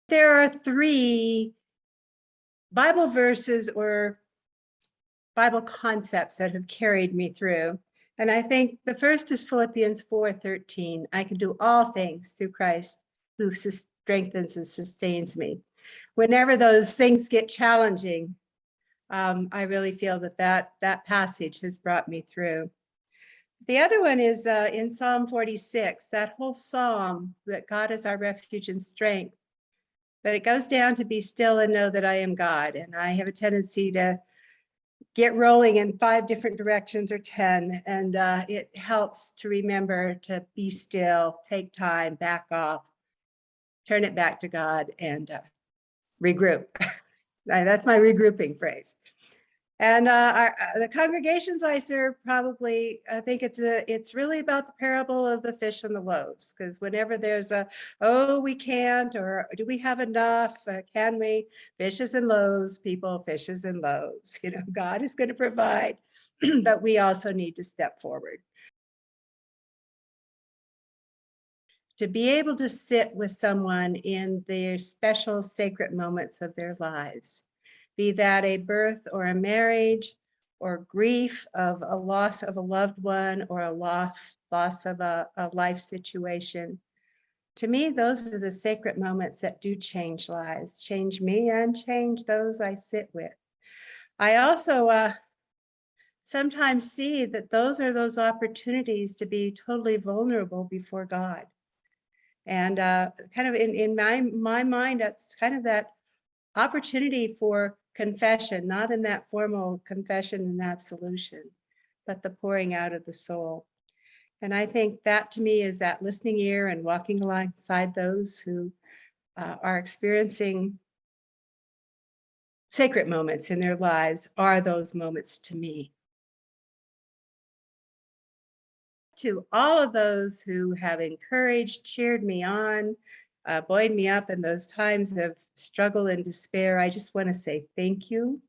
There are three Bible verses or Bible concepts that have carried me through. And I think the first is Philippians 4:13. I can do all things through Christ who strengthens and sustains me. Whenever those things get challenging, I really feel that passage has brought me through. The other one is in Psalm 46, that whole psalm that God is our refuge and strength. But it goes down to be still and know that I am God. And I have a tendency to get rolling in 5 different directions or 10. And it helps to remember to be still, take time, back off, turn it back to God, and regroup. That's my regrouping phrase. And the congregations I serve probably, I think it's really about the parable of the fish and the loaves, because whenever there's oh, we can't, or do we have enough, can we, fishes and loaves, people, fishes and loaves, God is going to provide, but we also need to step forward. To be able to sit with someone in their special sacred moments of their lives, be that a birth or a marriage or grief of a loss of a loved one or a loss of a life situation. To me, those are the sacred moments that do change lives, change me and change those I sit with. I also sometimes see that those are those opportunities to be totally vulnerable before God. And kind of in my mind, that's kind of that opportunity for confession, not in that formal confession and absolution, but the pouring out of the soul. And I think that to me is that listening ear and walking alongside those who are experiencing sacred moments in their lives are those moments to me. To all of those who have encouraged, cheered me on, buoyed me up in those times of struggle and despair, I just want to say thank you.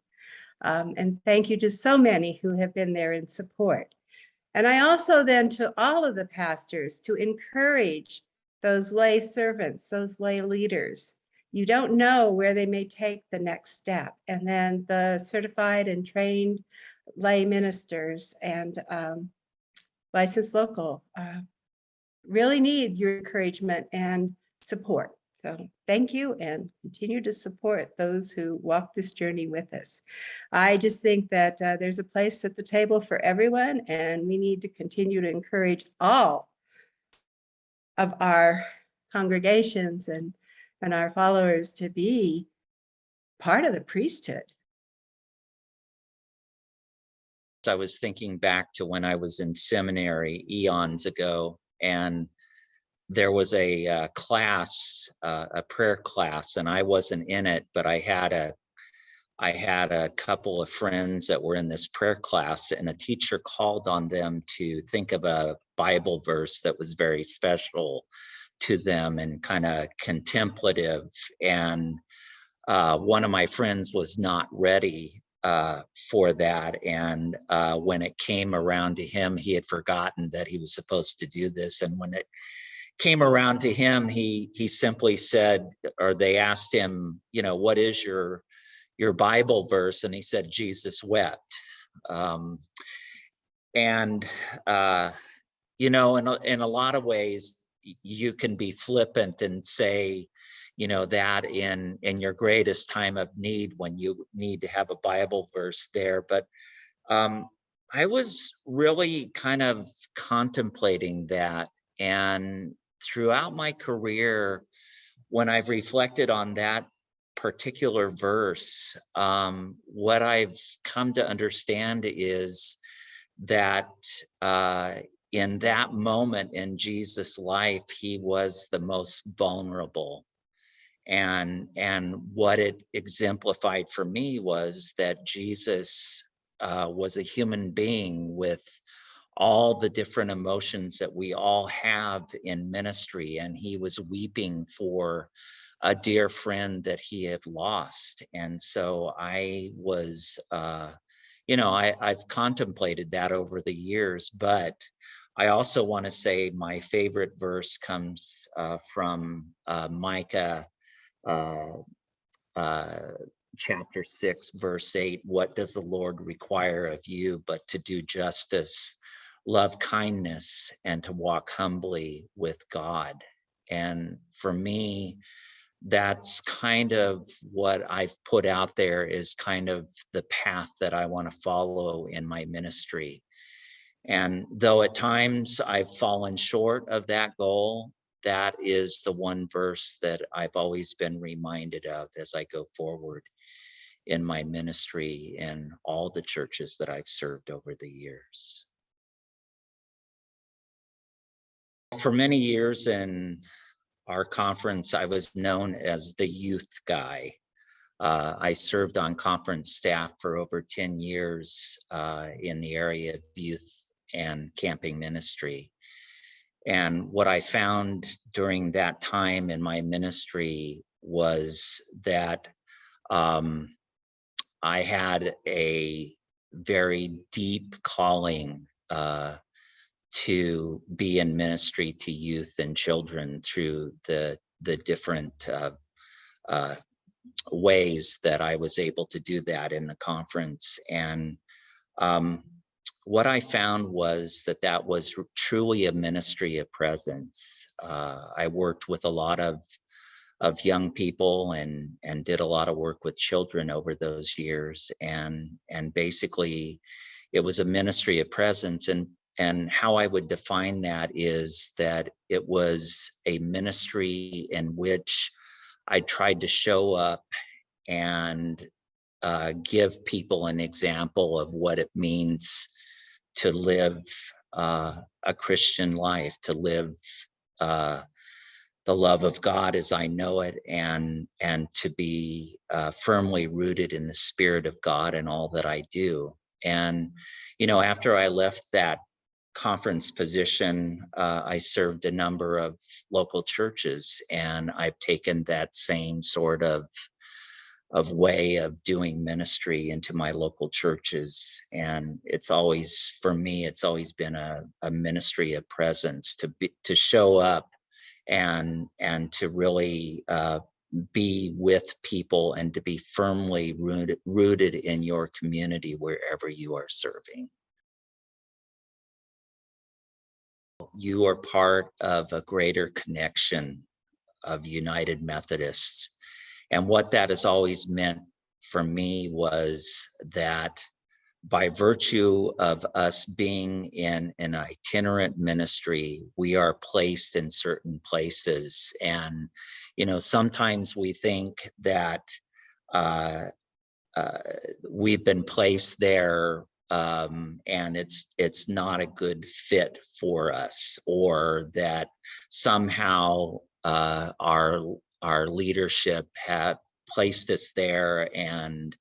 And thank you to so many who have been there in support. And I also then to all of the pastors to encourage those lay servants, those lay leaders. You don't know where they may take the next step. And then the certified and trained lay ministers and licensed local really need your encouragement and support. So thank you, and continue to support those who walk this journey with us. I just think that there's a place at the table for everyone, and we need to continue to encourage all of our congregations and our followers to be part of the priesthood. I was thinking back to when I was in seminary eons ago, and there was a class, a prayer class, and I wasn't in it, but I had a couple of friends that were in this prayer class, and a teacher called on them to think of a Bible verse that was very special to them and kind of contemplative. And one of my friends was not ready for that. And when it came around to him, he had forgotten that he was supposed to do this. And when it came around to him, he simply said, or they asked him, what is your Bible verse? And he said, Jesus wept. In a lot of ways, you can be flippant and say, that in your greatest time of need, when you need to have a Bible verse there. But I was really kind of contemplating that. And throughout my career, when I've reflected on that particular verse, what I've come to understand is that in that moment in Jesus' life, he was the most vulnerable. And what it exemplified for me was that Jesus was a human being with all the different emotions that we all have in ministry, and he was weeping for a dear friend that he had lost. And so I was I've contemplated that over the years, but I also want to say my favorite verse comes from Micah uh, chapter 6, verse 8, what does the Lord require of you but to do justice, love kindness, and to walk humbly with God? And for me, that's kind of what I've put out there is kind of the path that I want to follow in my ministry. And though at times I've fallen short of that goal, that is the one verse that I've always been reminded of as I go forward in my ministry and all the churches that I've served over the years. For many years in our conference, I was known as the youth guy. I served on conference staff for over 10 years in the area of youth and camping ministry. And what I found during that time in my ministry was that I had a very deep calling to be in ministry to youth and children through the different uh, ways that I was able to do that in the conference. And um, what I found was that that was truly a ministry of presence. I worked with a lot of young people and did a lot of work with children over those years, and basically it was a ministry of presence. And how I would define that is that it was a ministry in which I tried to show up and give people an example of what it means to live a Christian life, to live uh, the love of God as I know it, and to be firmly rooted in the Spirit of God in all that I do. And after I left that conference position, I served a number of local churches, and I've taken that same sort of way of doing ministry into my local churches. And it's always, for me, it's always been a ministry of presence, to show up and to really be with people and to be firmly rooted in your community wherever you are serving. You are part of a greater connection of United Methodists. And what that has always meant for me was that by virtue of us being in an itinerant ministry, we are placed in certain places. And, sometimes we think that uh, uh, we've been placed there and it's not a good fit for us, or that somehow our leadership have placed us there and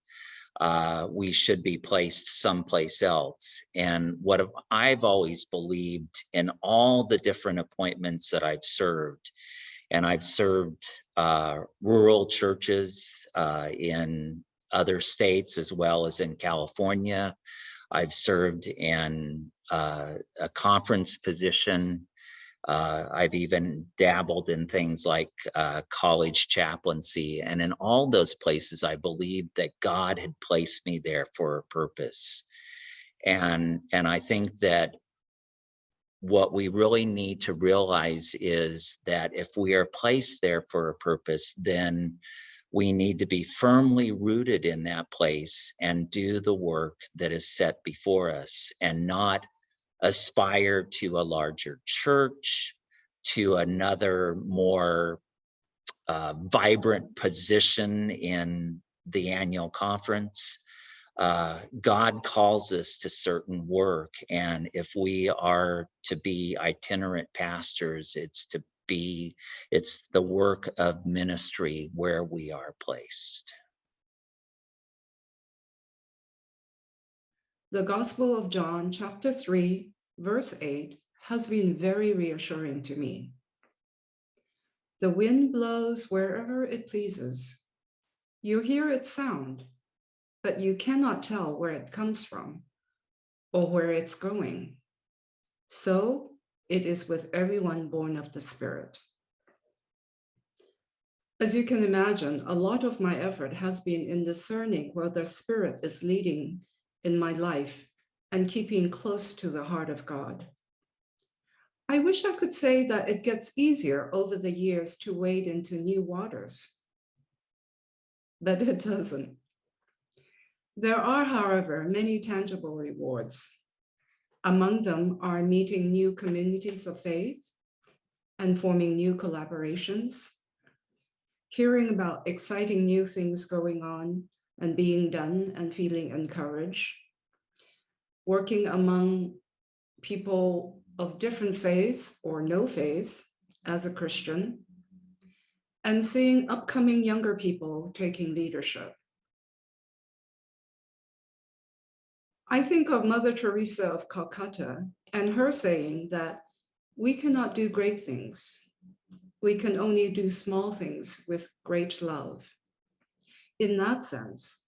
we should be placed someplace else. And what I've always believed in all the different appointments that I've served, and I've served rural churches in other states as well as in California. I've served in a conference position. I've even dabbled in things like college chaplaincy. And in all those places, I believed that God had placed me there for a purpose. And I think that what we really need to realize is that if we are placed there for a purpose, then we need to be firmly rooted in that place and do the work that is set before us, and not aspire to a larger church, to another more vibrant position in the annual conference. God calls us to certain work, and if we are to be itinerant pastors, it's the work of ministry where we are placed. The Gospel of John, chapter 3, verse 8, has been very reassuring to me. The wind blows wherever it pleases. You hear its sound, but you cannot tell where it comes from or where it's going. So it is with everyone born of the Spirit. As you can imagine, a lot of my effort has been in discerning where the Spirit is leading in my life and keeping close to the heart of God. I wish I could say that it gets easier over the years to wade into new waters, but it doesn't. There are, however, many tangible rewards. Among them are meeting new communities of faith and forming new collaborations, hearing about exciting new things going on and being done and feeling encouraged, working among people of different faiths or no faith as a Christian, and seeing upcoming younger people taking leadership. I think of Mother Teresa of Calcutta and her saying that we cannot do great things. We can only do small things with great love. In that sense,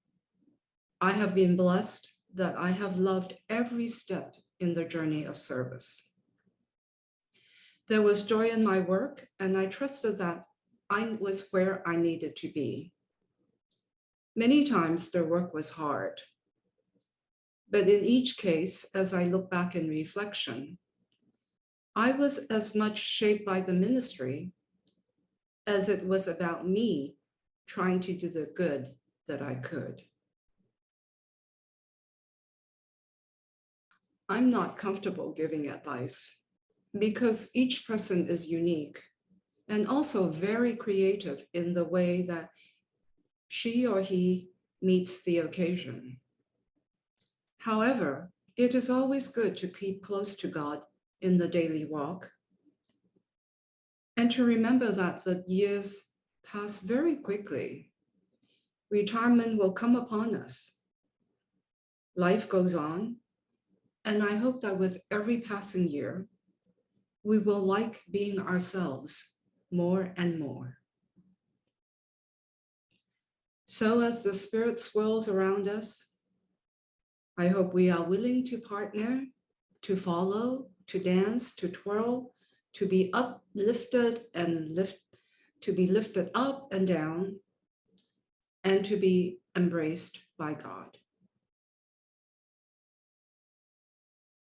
I have been blessed that I have loved every step in the journey of service. There was joy in my work, and I trusted that I was where I needed to be. Many times the work was hard, but in each case, as I look back in reflection, I was as much shaped by the ministry as it was about me trying to do the good that I could. I'm not comfortable giving advice because each person is unique and also very creative in the way that she or he meets the occasion. However, it is always good to keep close to God in the daily walk and to remember that the years pass very quickly. Retirement will come upon us. Life goes on, and I hope that with every passing year, we will like being ourselves more and more. So as the Spirit swirls around us, I hope we are willing to partner, to follow, to dance, to twirl, to be uplifted and to be lifted up and down, and to be embraced by God.